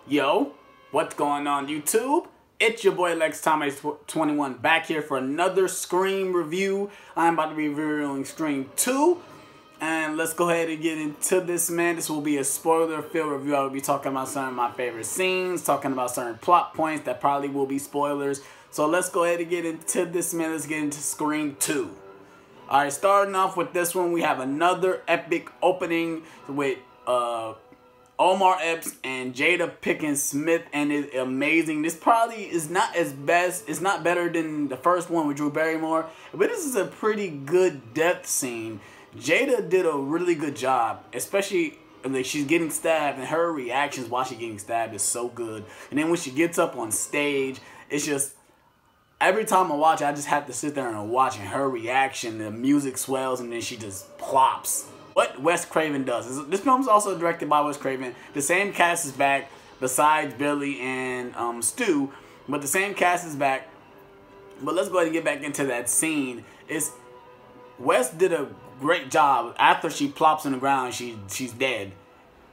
Yo, what's going on YouTube? It's your boy LexThomas21 back here for another Scream review. I'm about to be reviewing Scream 2. And let's go ahead and get into this, man. This will be a spoiler-filled review. I will be talking about some of my favorite scenes, talking about certain plot points that probably will be spoilers. So let's go ahead and get into this, man. Let's get into Scream 2. Alright, starting off with this one, we have another epic opening with Omar Epps and Jada Pinkett Smith, and it's amazing. This probably is not as best, it's not better than the first one with Drew Barrymore, but this is a pretty good death scene. Jada did a really good job, especially like she's getting stabbed, and her reactions while she's getting stabbed is so good. And then when she gets up on stage, it's just every time I watch it, I just have to sit there and watch, and her reaction, the music swells, and then she just plops. What Wes Craven does. This film is also directed by Wes Craven. The same cast is back besides Billy and Stu, but the same cast is back. But let's go ahead and get back into that scene. Wes did a great job. After she plops on the ground, she's dead.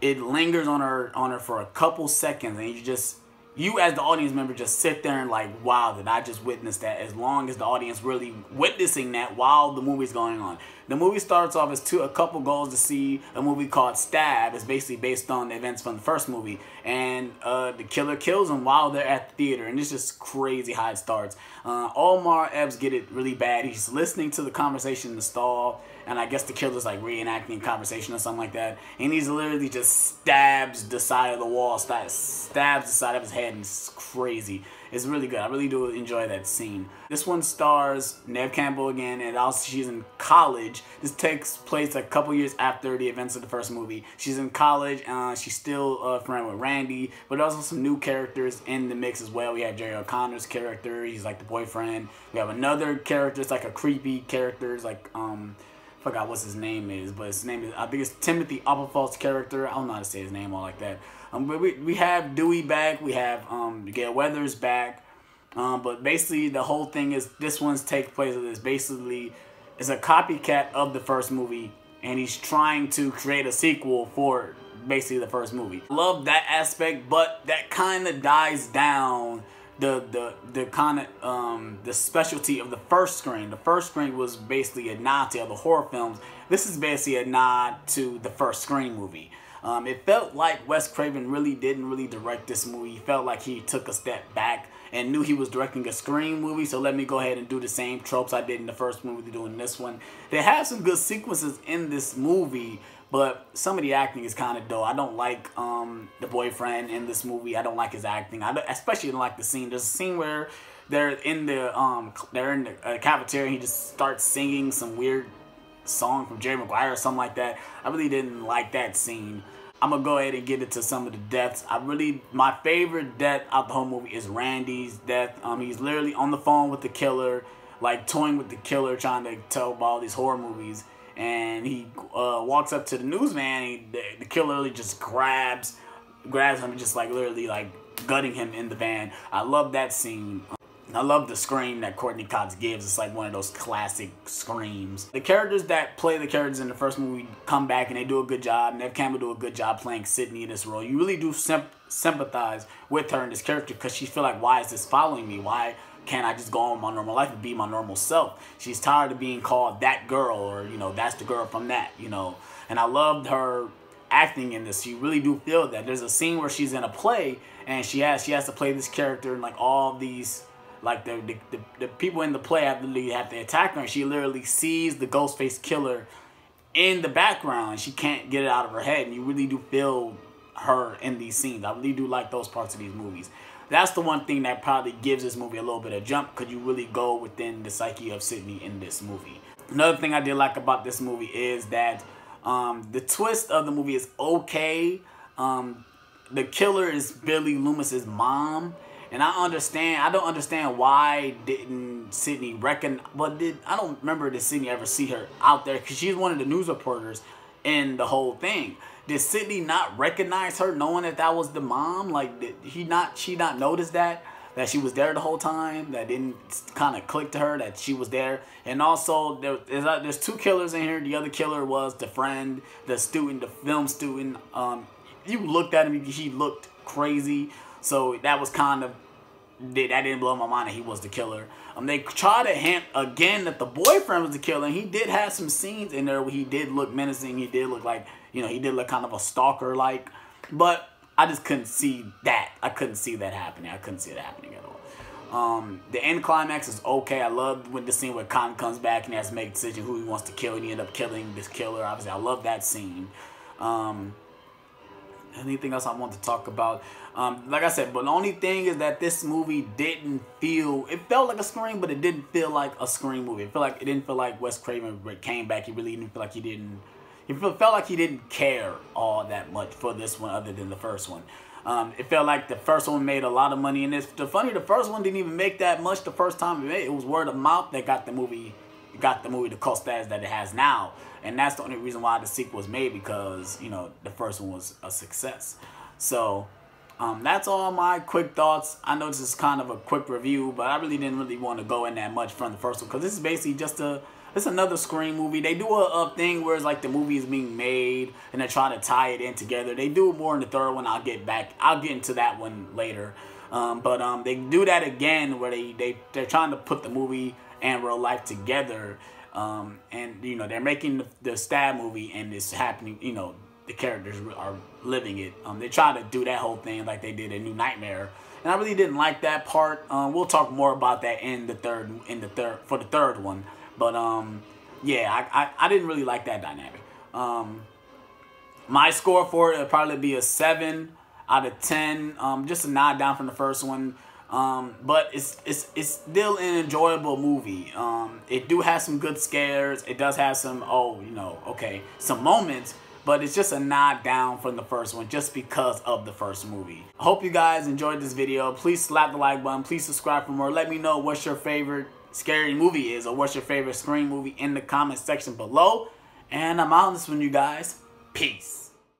It lingers on her for a couple seconds, and you as the audience member just sit there and like, wow, did I just witness that? As long as the audience really witnessing that while the movie's going on. The movie starts off as a couple goes to see a movie called Stab. It's basically based on the events from the first movie. And the killer kills them while they're at the theater. And it's just crazy how it starts. Omar Epps get it really bad. He's listening to the conversation in the stall. And I guess the killer's like reenacting a conversation or something like that. And he's literally just stabs the side of the wall, stabs the side of his head, and it's crazy. It's really good. I really do enjoy that scene. This one stars Neve Campbell again, and also she's in college. This takes place a couple years after the events of the first movie. She's in college, she's still a friend with Randy, but there's also some new characters in the mix as well. We have Jerry O'Connor's character, he's like the boyfriend. We have another character, it's like a creepy character, it's like, forgot what his name is, but his name is, I think it's Timothy Applefalt's character. I don't know how to say his name all like that. But we have Dewey back, we have Gail Weathers back, but basically the whole thing is this one's take place of this. Basically, it's a copycat of the first movie, and he's trying to create a sequel for basically the first movie. Love that aspect, but that kind of dies down the kind of the specialty of the first Scream. The first Scream was basically a nod to other horror films. This is basically a nod to the first Scream movie. It felt like Wes Craven really didn't direct this movie. He felt like he took a step back and knew he was directing a Scream movie, so let me go ahead and do the same tropes I did in the first movie to do in this one. They have some good sequences in this movie, but some of the acting is kind of dull. I don't like the boyfriend in this movie. I don't like his acting. I especially don't like the scene. There's a scene where they're in the cafeteria and he just starts singing some weird song from Jerry Maguire or something like that. I really didn't like that scene. I'm gonna go ahead and get into some of the deaths. My favorite death out the whole movie is Randy's death. He's literally on the phone with the killer, like toying with the killer, trying to tell about all these horror movies. And he walks up to the newsman, and the killer really just grabs him and just like literally like gutting him in the van. I love that scene. I love the scream that Courtney Cox gives. It's like one of those classic screams. The characters that play the characters in the first movie come back and they do a good job. Neve Campbell do a good job playing Sydney in this role. You really do sympathize with her in this character because she feel like, why is this following me? Why can't I just go on with my normal life and be my normal self? She's tired of being called that girl, or, you know, that's the girl from that, you know. And I loved her acting in this. You really do feel that. There's a scene where she's in a play and she has to play this character, and like all these, like the people in the play have to attack her, and she literally sees the Ghostface killer in the background. She can't get it out of her head, and you really do feel her in these scenes. I really do like those parts of these movies. That's the one thing that probably gives this movie a little bit of jump, because you really go within the psyche of Sydney in this movie. Another thing I did like about this movie is that the twist of the movie is okay. The killer is Billy Loomis's mom. And I don't understand why didn't Sydney I don't remember did Sydney ever see her out there, because she's one of the news reporters in the whole thing. Did Sydney not recognize her, knowing that that was the mom? Like, did she not notice that she was there the whole time? That didn't kind of click to her that she was there? And also, there's two killers in here. The other killer was the friend, the student, the film student. You looked at him, he looked crazy. So that was kind of, that didn't blow my mind that he was the killer. They tried to hint again that the boyfriend was the killer, and he did have some scenes in there where he did look menacing. He did look like, you know, he did look kind of a stalker like, but I just couldn't see that. I couldn't see that happening. I couldn't see it happening at all. The end climax is okay. I love when the scene where Cotton comes back and he has to make a decision who he wants to kill, and he ended up killing this killer. Obviously, I love that scene. Anything else I want to talk about? Like I said, but the only thing is that this movie didn't feel, it felt like a Scream, but it didn't feel like a Scream movie. It didn't feel like Wes Craven came back. He really didn't feel like it felt like he didn't care all that much for this one other than the first one. It felt like the first one made a lot of money, and the first one didn't even make that much the first time it made. It was word of mouth that got the movie the cult status that it has now. And that's the only reason why the sequel was made, because, you know, the first one was a success. So that's all my quick thoughts. I know this is kind of a quick review, but I really didn't want to go in that much from the first one, because this is basically just it's another Scream movie. They do a thing where it's like the movie is being made and they're trying to tie it in together. They do it more in the third one. I'll get into that one later. But they do that again where they're trying to put the movie and real life together. And, you know, they're making the Stab movie, and it's happening, you know, the characters are living it. They try to do that whole thing like they did in New Nightmare, and I really didn't like that part. We'll talk more about that for the third one. But yeah, I didn't really like that dynamic. My score for it would probably be a 7 out of 10. Just a nod down from the first one. But it's still an enjoyable movie. It do have some good scares. It does have some, some moments, but it's just a nod down from the first one just because of the first movie. I hope you guys enjoyed this video. Please slap the like button. Please subscribe for more. Let me know what your favorite scary movie is, or what's your favorite Scream movie in the comment section below. And I'm out on this one, you guys. Peace.